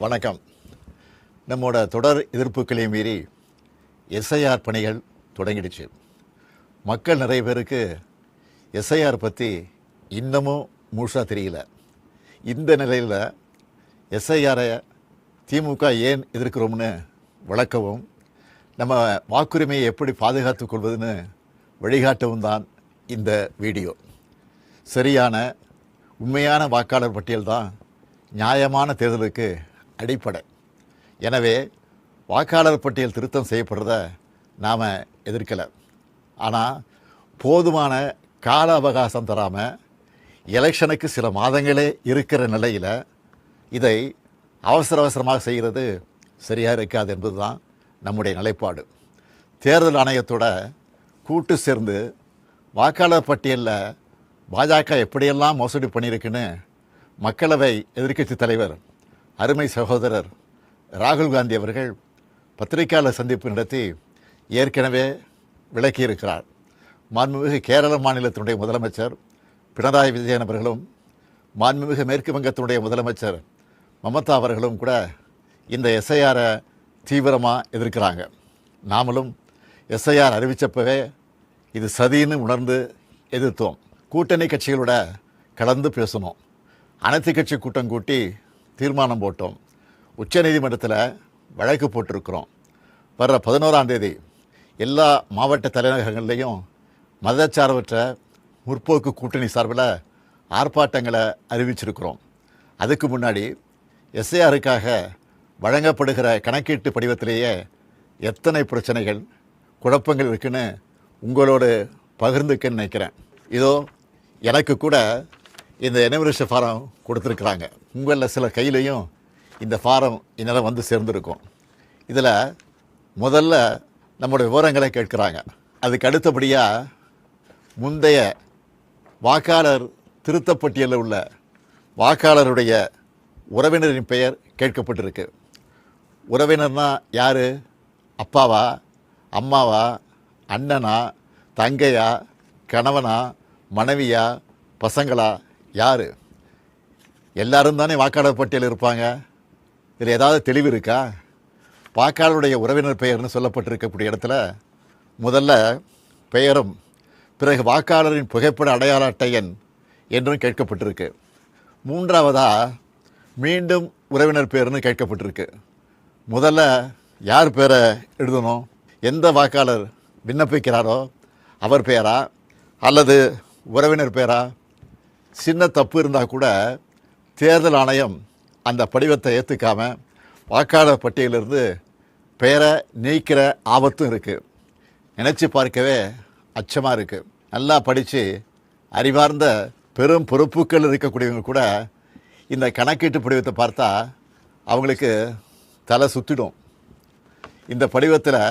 வணக்கம். நம்மோட தொடர் எதிர்ப்புகளை மீறி எஸ்ஐஆர் பணிகள் தொடங்கிடுச்சு. மக்கள் நிறைய பேருக்கு எஸ்ஐஆர் பற்றி இன்னமும் முழுசாக தெரியல. இந்த நிலையில் எஸ்ஐஆரை திமுக ஏன் எதிர்க்கிறோம்னு விளக்கவும், நம்ம வாக்குரிமையை எப்படி பாதுகாத்து கொள்வதுன்னு வழிகாட்டவும் தான் இந்த வீடியோ. சரியான உண்மையான வாக்காளர் பட்டியல் தான் நியாயமான தேர்தலுக்கு அடிப்படை. எனவே வாக்காளர் பட்டியல் திருத்தம் செய்யப்படுறத நாம் எதிர்க்கலை. ஆனால் போதுமான கால அவகாசம் தராமல் எலெக்ஷனுக்கு சில மாதங்களே இருக்கிற நிலையில் இதை அவசரமாக செய்கிறது சரியாக இருக்காது என்பது தான் நம்முடைய நிலைப்பாடு. தேர்தல் ஆணையத்தோட கூட்டு சேர்ந்து வாக்காளர் பட்டியலில் பாஜக எப்படியெல்லாம் மோசடி பண்ணியிருக்குன்னு மக்களவை எதிர்க்கட்சி தலைவர் அருமை சகோதரர் ராகுல் காந்தி அவர்கள் பத்திரிகையாளர் சந்திப்பு நடத்தி ஏற்கனவே விளக்கியிருக்கிறார். மாண்புமிகு கேரள மாநிலத்தினுடைய முதலமைச்சர் பினராயி விஜயன் அவர்களும் மாண்புமிகு மேற்கு வங்கத்தினுடைய முதலமைச்சர் மமதா அவர்களும் கூட இந்த எஸ்ஐஆரை தீவிரமாக எதிர்க்கிறாங்க. நாமளும் எஸ்ஐஆர் அறிவித்தப்பவே இது சதின்னு உணர்ந்து எதிர்த்தோம். கூட்டணி கட்சிகளோட கலந்து பேசணும். அனைத்து கட்சி கூட்டம் கூட்டி தீர்மானம் போட்டோம். உச்சநீதிமன்றத்தில் வழக்கு போட்டிருக்கிறோம். வர்ற 11ஆம் தேதி எல்லா மாவட்ட தலைநகரங்கள்லேயும் மதச்சார்பற்ற முற்போக்கு கூட்டணி சார்பில் ஆர்ப்பாட்டங்களை அறிவிச்சிருக்கிறோம். அதுக்கு முன்னாடி எஸ்ஐஆருக்காக வழங்கப்படுகிற கணக்கீட்டு படிவத்திலேயே எத்தனை பிரச்சனைகள் குழப்பங்கள் இருக்குன்னு உங்களோடு பகிர்ந்துக்கன்னு நினைக்கிறேன். இதோ எனக்கு கூட இந்த எனுமரேஷன் ஃபாரம் கொடுத்துருக்குறாங்க. உங்களில் சில கையிலையும் இந்த ஃபாரம் என்னால் வந்து சேர்ந்துருக்கும். இதில் முதல்ல நம்முடைய விவரங்களை கேட்குறாங்க. அதுக்கு அடுத்தபடியாக முந்தைய வாக்காளர் திருத்தப்பட்டியலில் உள்ள வாக்காளருடைய உறவினரின் பெயர் கேட்கப்பட்டிருக்கு. உறவினர்னா யார்? அப்பாவா, அம்மாவா, அண்ணனா, தங்கையா, கணவனா, மனைவியா, பசங்களா, யார்? எல்லாரும் தானே வாக்காளர் பட்டியல் இருப்பாங்க. இதில் ஏதாவது தெளிவு இருக்கா? வாக்காளருடைய உறவினர் பெயர்னு சொல்லப்பட்டிருக்கக்கூடிய இடத்துல முதல்ல பெயரும் பிறகு வாக்காளரின் புகைப்பட அடையாள அட்டை எண் என்றும் கேட்கப்பட்டிருக்கு. மூன்றாவதாக மீண்டும் உறவினர் பெயர்னு கேட்கப்பட்டிருக்கு. முதல்ல யார் பேரை எழுதணும்? எந்த வாக்காளர் விண்ணப்பிக்கிறாரோ அவர் பெயரா அல்லது உறவினர் பேரா? சின்ன தப்பு இருந்தால் கூட தேர்தல் ஆணையம் அந்த படிவத்தை ஏற்றுக்காமல் வாக்காளர் பட்டியலிருந்து பெயரை நீக்கிற ஆபத்தும் இருக்குது. நினச்சி பார்க்கவே அச்சமாக இருக்குது. நல்லா படித்து அறிவார்ந்த பெரும் பொறுப்புகள் இருக்கக்கூடியவங்க கூட இந்த கணக்கீட்டு படிவத்தை பார்த்தா அவங்களுக்கு தலை சுற்றிடும். இந்த படிவத்தில்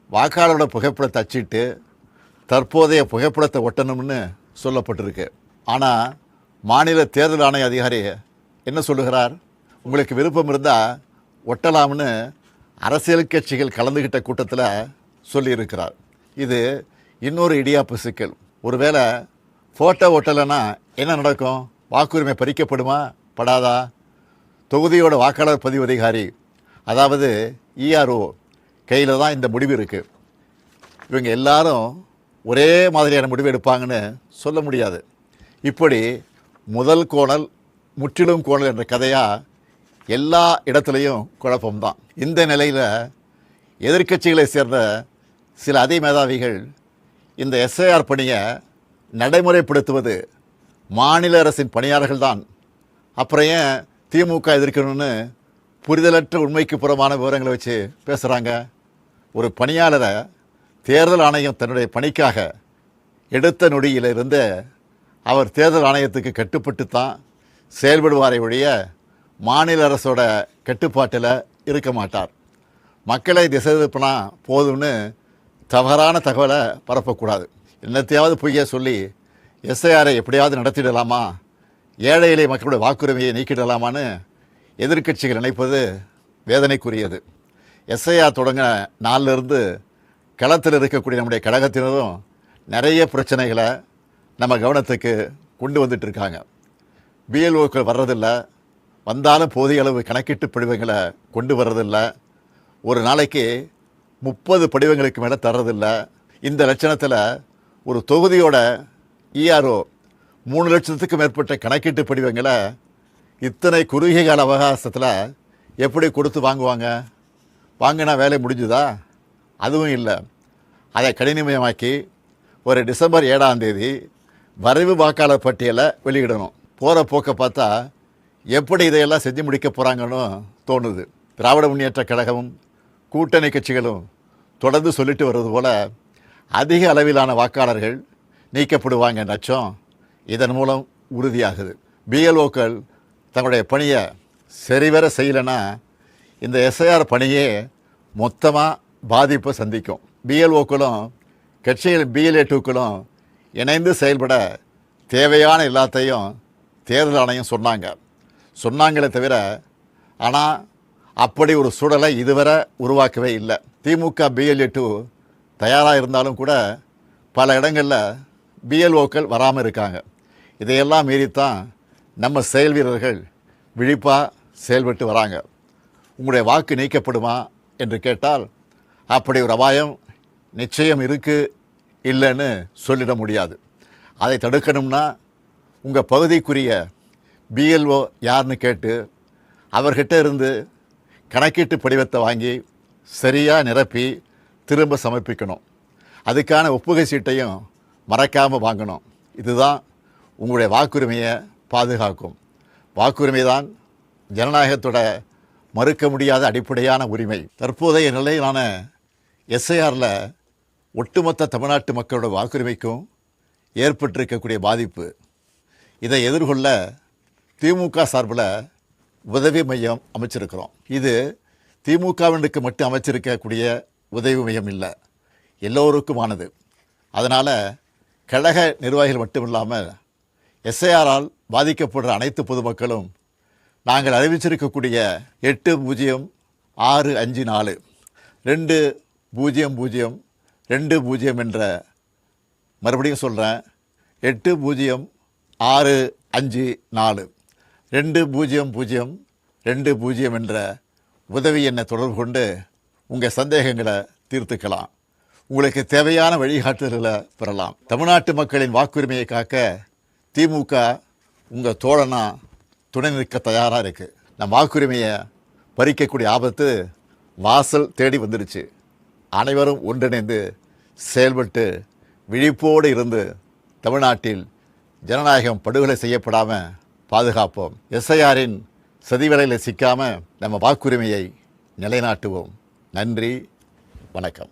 வாக்காளரோட புகைப்படத்தை அச்சிட்டு தற்போதைய புகைப்படத்தை ஒட்டணும்னு சொல்லப்பட்டிருக்கு. ஆனால் மாநில தேர்தல் ஆணைய அதிகாரி என்ன சொல்லுகிறார்? உங்களுக்கு விருப்பம் இருந்தால் ஒட்டலாம்னு அரசியல் கட்சிகள் கலந்துக்கிட்ட கூட்டத்தில் சொல்லியிருக்கிறார். இது இன்னொரு இடியாப்பு சிக்கல். ஒருவேளை ஃபோட்டோ ஒட்டலைன்னா என்ன நடக்கும்? வாக்குரிமை பறிக்கப்படுமா படாதா? தொகுதியோட வாக்காளர் பதிவு அதிகாரி, அதாவது இஆர்ஓ கையில் தான் இந்த முடிவு இருக்குது. இவங்க எல்லாரும் ஒரே மாதிரியான முடிவு எடுப்பாங்கன்னு சொல்ல முடியாது. இப்படி முதல் கோணல் முற்றிலும் கோணல் என்ற கதையாக எல்லா இடத்துலையும் குழப்பம்தான். இந்த நிலையில் எதிர்க்கட்சிகளை சேர்ந்த சில அதிமேதாவிகள் இந்த எஸ்ஐஆர் பணியை நடைமுறைப்படுத்துவது மாநில அரசின் பணியாளர்கள் தான், அப்புறம் ஏன் திமுக எதிர்க்கணும்னு புரிதலற்ற உண்மைக்கு புறமான விவரங்களை வச்சு பேசுகிறாங்க. ஒரு பணியாளரை தேர்தல் ஆணையம் தன்னுடைய பணிக்காக எடுத்த நொடியிலிருந்து அவர் தேர்தல் ஆணையத்துக்கு கட்டுப்பட்டு தான் செயல்படுவாரை ஒழிய மாநில அரசோட கட்டுப்பாட்டில் இருக்க மாட்டார். மக்களை திசை திருப்பினா போதும்னு தவறான தகவலை பரப்பக்கூடாது. என்னத்தையாவது பொய்ய சொல்லி எஸ்ஐஆரை எப்படியாவது நடத்திடலாமா, ஏழை எளிய மக்களுடைய வாக்குரிமையை நீக்கிடலாமான்னு எதிர்க்கட்சிகள் நினைப்பது வேதனைக்குரியது. எஸ்ஐஆர் தொடங்க நாளிலிருந்து களத்தில் இருக்கக்கூடிய நம்முடைய கழகத்தினரும் நிறைய பிரச்சனைகளை நம்ம கவனத்துக்கு கொண்டு வந்துட்டு இருக்காங்க. பிஎல்ஓக்கள் வர்றதில்லை, வந்தாலும் போதிய அளவு கணக்கீட்டு படிவங்களை கொண்டு வர்றதில்ல. ஒரு நாளைக்கு 30 படிவங்களுக்கு மேலே தர்றதில்ல. இந்த லட்சணத்தில் ஒரு தொகுதியோட இஆர்ஓ 3 லட்சத்துக்கும் மேற்பட்ட கணக்கீட்டு படிவங்களை இத்தனை குறுகிய கால அவகாசத்தில் எப்படி கொடுத்து வாங்குவாங்க? வாங்கினா வேலை முடிஞ்சுதா? அதுவும் இல்லை. அதை கடினமயமாக்கி ஒரு டிசம்பர் 7ஆம் தேதி வரைவு வாக்காளர் பட்டியலை வெளியிடணும். போகிற போக்கை பார்த்தா எப்படி இதையெல்லாம் செஞ்சு முடிக்க போகிறாங்கன்னு தோணுது. திராவிட முன்னேற்றக் கழகமும் கூட்டணி கட்சிகளும் தொடர்ந்து சொல்லிட்டு வருவது போல் அதிக அளவிலான வாக்காளர்கள் நீக்கப்படுவாங்க நச்சம் இதன் மூலம் உறுதியாகுது. பிஎல்ஓக்கள் தங்களுடைய பணியை சரிவர செய்யலைன்னா இந்த எஸ்ஐஆர் பணியே மொத்தமாக பாதிப்பை சந்திக்கும். பிஎல்ஓக்களும் கட்சிகள் பிஎல்ஏ2க்களும் இணைந்து செயல்பட தேவையான எல்லாத்தையும் தேர்தல் ஆணையம் சொன்னாங்களே தவிர ஆனால் அப்படி ஒரு சூழலை இதுவரை உருவாக்கவே இல்லை. திமுக பிஎல்ஏ2 தயாராக இருந்தாலும் கூட பல இடங்களில் பிஎல்ஓக்கள் வராமல் இருக்காங்க. இதையெல்லாம் மீறித்தான் நம்ம செயல் வீரர்கள் விழிப்பாக செயல்பட்டு வராங்க. உங்களுடைய வாக்கு நீக்கப்படுமா என்று கேட்டால் அப்படி ஒரு அபாயம் நிச்சயம் இருக்குது, இல்லைன்னு சொல்லிட முடியாது. அதை தடுக்கணும்னா உங்கள் பகுதிக்குரிய பிஎல்ஓ யாருன்னு கேட்டு அவர்கிட்ட இருந்து கணக்கீட்டு படிவத்தை வாங்கி சரியாக நிரப்பி திரும்ப சமர்ப்பிக்கணும். அதுக்கான ஒப்புகை சீட்டையும் மறக்காமல் வாங்கணும். இதுதான் உங்களுடைய வாக்குரிமையை பாதுகாக்கும். வாக்குரிமை தான் ஜனநாயகத்தோட மறுக்க முடியாத அடிப்படையான உரிமை. தற்போதைய நிலையிலான எஸ்ஐஆரில் ஒட்டுமொத்த தமிழ்நாட்டு மக்களோட வாக்குரிமைக்கும் ஏற்பட்டிருக்கக்கூடிய பாதிப்பு, இதை எதிர்கொள்ள திமுக சார்பில் உதவி மையம் அமைச்சிருக்கிறோம். இது திமுகவினருக்கு மட்டும் அமைச்சிருக்கக்கூடிய உதவி மையம் இல்லை, எல்லோருக்குமானது. அதனால் கழக நிர்வாகிகள் மட்டுமில்லாமல் எஸ்ஐஆரால் பாதிக்கப்படுற அனைத்து பொதுமக்களும் நாங்கள் அறிவிச்சிருக்கக்கூடிய 806542 200220 என்ற, மறுபடியும் சொல்கிறேன், 806542 200220 என்ற உதவி எண்ணை தொடர்பு கொண்டு உங்கள் சந்தேகங்களை தீர்த்துக்கலாம். உங்களுக்கு தேவையான வழிகாட்டுதல்களை பெறலாம். தமிழ்நாட்டு மக்களின் வாக்குரிமையை காக்க திமுக உங்கள் தோழனா துணை நிற்க தயாராக இருக்குது. நம் வாக்குரிமையை பறிக்கக்கூடிய ஆபத்து வாசல் தேடி வந்துடுச்சு. அனைவரும் ஒன்றிணைந்து செயல்பட்டு விழிப்போடு இருந்து தமிழ்நாட்டில் ஜனநாயகம் படுகொலை செய்யப்படாமல் பாதுகாப்போம். எஸ்ஐஆரின் சதிவேளையில் சிக்காமல் நம்ம வாக்குரிமையை நிலைநாட்டுவோம். நன்றி, வணக்கம்.